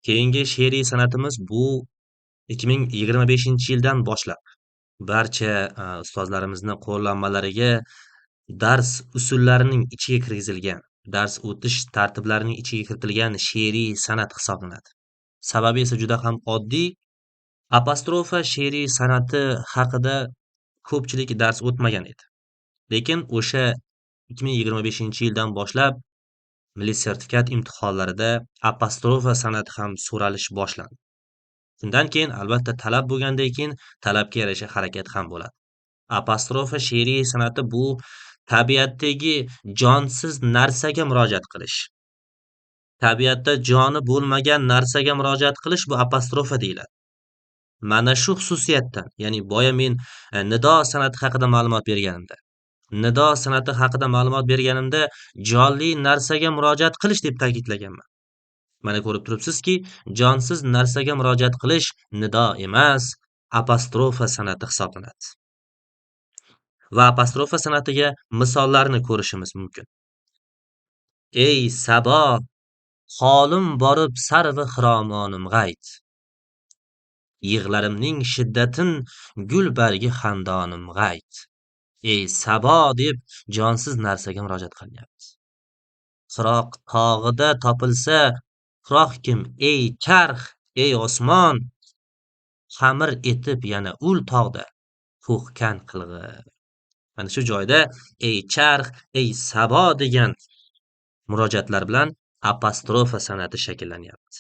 Keyingi she'riy san'atimiz bu 2025-yildan boshlab barcha ustozlarimizning qo'llanmalariga dars usullarining ichiga kirgizilgan, dars o'tish tartiblarining ichiga kiritilgan she'riy san'at hisoblanadi. Sababi esa juda ham oddiy. Apostrofa she'riy san'ati haqida ko'pchilik dars o'tmagan edi. Lekin o'sha 2025-yildan boshlab milliy sertifikat imtihonlarida apostrofa san'ati ham so'ralish boshlandi. Shundan keyin albatta talab bo'lgandan keyin talabga yarasha harakat ham bo'ladi. Apostrofa she'riy san'ati bu tabiatdagi jonsiz narsaga murojaat qilish. Tabiatda joni bo'lmagan narsaga murojaat qilish bu apostrofa deyiladi. Mana shu xususiyatdan, ya'ni boya men nido san'ati haqida ma'lumot berganimda, nido san'ati haqida ma'lumot berganimda jonli narsaga murojaat qilish deb ta'kidlaganman. Mana ko'rib turibsizki, jonsiz narsaga murojaat qilish nido emas, apostrofa san'ati hisoblanadi. Va apostrofa san'atiga misollarni ko'rishimiz mumkin. Ey Sabo, holim borib sarvi xiromonim g'ayt. Yig'larimning shiddatin gul bargi xandonim g'ayt. Ey Sabo deb jonsiz narsaga murojaat qilyapmiz. Qiroq tog'ida topilsa, qiroq kim? Ey charx, ey osmon, xamir etib yana ul tog'da ko'hkan qilg'ir. Mana shu joyda ey charx, ey Sabo degan murojaatlar bilan apostrofa san'ati shakllanyapti.